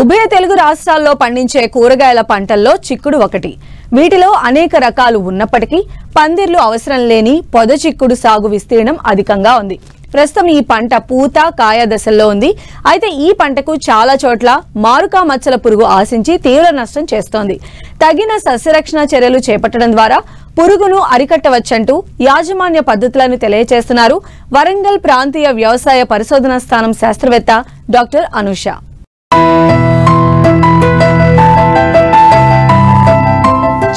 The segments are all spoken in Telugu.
ఉభయ తెలుగు రాష్ట్రాల్లో పండించే కూరగాయల పంటల్లో చిక్కుడు ఒకటి. వీటిలో అనేక రకాలు ఉన్నప్పటికీ పందిర్లు అవసరం లేని పొద చిక్కుడు సాగు విస్తీర్ణం అధికంగా ఉంది. ప్రస్తుతం ఈ పంట పూత కాయ దశల్లో ఉంది. అయితే ఈ పంటకు చాలా చోట్ల మారుకా మచ్చల పురుగు ఆశించి తీవ్ర నష్టం చేస్తోంది. తగిన సస్యరక్షణ చర్యలు చేపట్టడం ద్వారా పురుగును అరికట్టవచ్చంటూ యాజమాన్య పద్ధతులను తెలియజేస్తున్నారు వరంగల్ ప్రాంతీయ వ్యవసాయ పరిశోధనా స్థానం శాస్త్రవేత్త డాక్టర్ అనూష.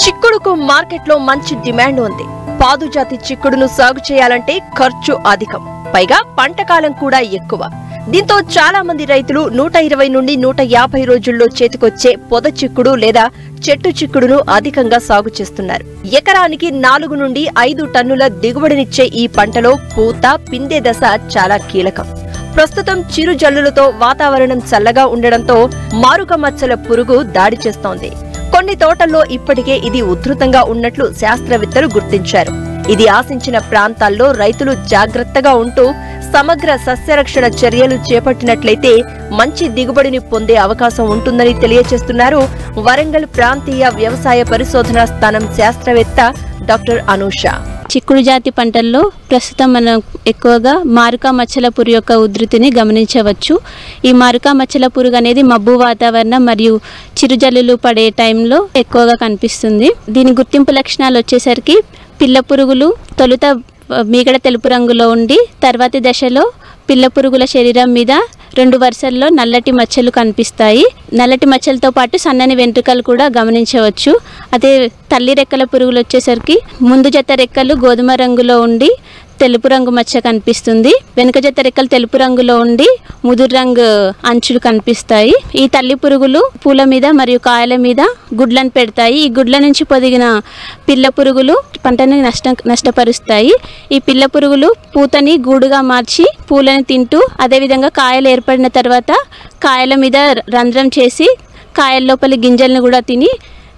చిక్కుడుకు మార్కెట్లో మంచి డిమాండ్ ఉంది. పాదు జాతి చిక్కుడును సాగు చేయాలంటే ఖర్చు అధికం, పైగా పంట కాలం కూడా ఎక్కువ. దీంతో చాలా మంది రైతులు 120 నుండి 150 రోజుల్లో చేతికొచ్చే పొద చిక్కుడు లేదా చెట్టు చిక్కుడును అధికంగా సాగు చేస్తున్నారు. ఎకరానికి 4 నుండి 5 టన్నుల దిగుబడినిచ్చే ఈ పంటలో పూత పిందె దశ చాలా కీలకం. ప్రస్తుతం చిరు జల్లులతో వాతావరణం చల్లగా ఉండడంతో మారుక మచ్చల పురుగు దాడి చేస్తోంది. కొన్ని తోటల్లో ఇప్పటికే ఇది ఉధృతంగా ఉన్నట్లు శాస్త్రవేత్తలు గుర్తించారు. ఇది ఆశించిన ప్రాంతాల్లో రైతులు జాగ్రత్తగా ఉంటూ సమగ్ర సస్యరక్షణ చర్యలు చేపట్టినట్లయితే మంచి దిగుబడిని పొందే అవకాశం ఉంటుందని తెలియజేస్తున్నారు వరంగల్ ప్రాంతీయ వ్యవసాయ పరిశోధనా స్థానం శాస్త్రవేత్త డాక్టర్ అనూష. చిక్కుడు జాతి పంటల్లో ప్రస్తుతం మనం ఎక్కువగా మారుకా మచ్చల పురుగు యొక్క ఉధృతిని గమనించవచ్చు. ఈ మారుకా మచ్చల పురుగు అనేది మబ్బు వాతావరణం మరియు చిరుజల్లులు పడే టైంలో ఎక్కువగా కనిపిస్తుంది. దీని గుర్తింపు లక్షణాలు వచ్చేసరికి పిల్ల పురుగులు తొలుత మీగడ తెలుపు రంగులో ఉండి తర్వాతి దశలో పిల్ల పురుగుల శరీరం మీద 2 వరుసల్లో నల్లటి మచ్చలు కనిపిస్తాయి. నల్లటి మచ్చలతో పాటు సన్నని వెంట్రుకలు కూడా గమనించవచ్చు. అదే తల్లి రెక్కల పురుగులు వచ్చేసరికి ముందు జత రెక్కలు గోధుమ రంగులో ఉండి తెలుపు రంగు మచ్చ కనిపిస్తుంది. వెనుక జత రెక్కలు తెలుపు రంగులో ఉండి ముదురు రంగు అంచులు కనిపిస్తాయి. ఈ తల్లి పురుగులు పూల మీద మరియు కాయల మీద గుడ్లను పెడతాయి. ఈ గుడ్ల నుంచి పొదిగిన పిల్ల పురుగులు పంటని నష్టపరుస్తాయి. ఈ పిల్ల పురుగులు పూతని గూడుగా మార్చి పూలను తింటూ అదేవిధంగా కాయలు ఏర్పడిన తర్వాత కాయల మీద రంధ్రం చేసి కాయల లోపలి గింజలను కూడా తిని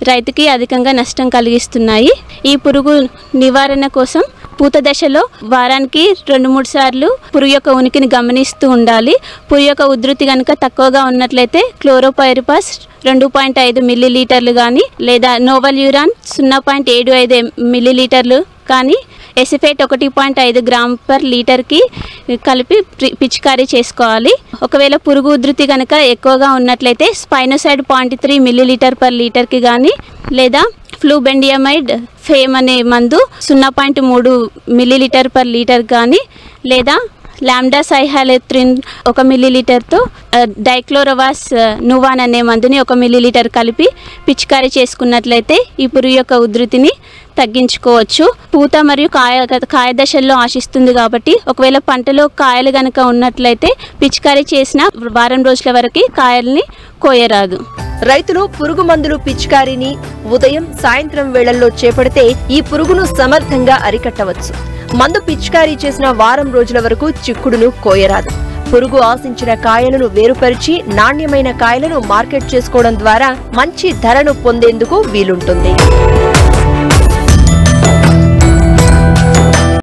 రైతుకి అధికంగా నష్టం కలిగిస్తున్నాయి. ఈ పురుగు నివారణ కోసం పూత దశలో వారానికి 2-3 సార్లు పురుగు యొక్క ఉనికిని గమనిస్తూ ఉండాలి. పురుగు యొక్క ఉధృతి కనుక తక్కువగా ఉన్నట్లయితే క్లోరోపైరిపాస్ 2.5 మిల్లీలీటర్లు కానీ లేదా నోవల్యూరాన్ 0.75 మిల్లీలీటర్లు కానీ ఎసిఫేట్ 1.5 గ్రామ్ పర్ లీటర్కి కలిపి పిచికారీ చేసుకోవాలి. ఒకవేళ పురుగు ఉధృతి కనుక ఎక్కువగా ఉన్నట్లయితే స్పైనోసైడ్ 0.3 మిల్లీలీటర్ పర్ లీటర్కి కానీ లేదా ఫ్లూబెండియమైడ్ ఫేమ్ అనే మందు 0.3 మిల్లీలీటర్ పర్ లీటర్ కానీ లేదా లాంబ్డా సైహాలెత్రిన్ 1 మిల్లీలీటర్తో డైక్లోరోవాస్ నువాన్ అనే మందుని 1 మిల్లీలీటర్ కలిపి పిచికారీ చేసుకున్నట్లయితే ఈ పురుగు యొక్క ఉధృతిని తగ్గించుకోవచ్చు. పూత మరియు కాయ దశల్లో ఆశిస్తుంది కాబట్టి ఒకవేళ పంటలో కాయలు గనక ఉన్నట్లయితే పిచికారీ చేసిన వారం రోజుల వరకు కాయల్ని కోయరాదు. రైతులు పురుగు మందులు పిచికారీని ఉదయం సాయంత్రం వేళల్లో చేపడితే ఈ పురుగును సమర్థంగా అరికట్టవచ్చు. మందు పిచికారీ చేసిన వారం రోజుల వరకు చిక్కుడును కోయరాదు. పురుగు ఆశించిన కాయలను వేరుపరిచి నాణ్యమైన కాయలను మార్కెట్ చేసుకోవడం ద్వారా మంచి ధరను పొందేందుకు వీలుంటుంది.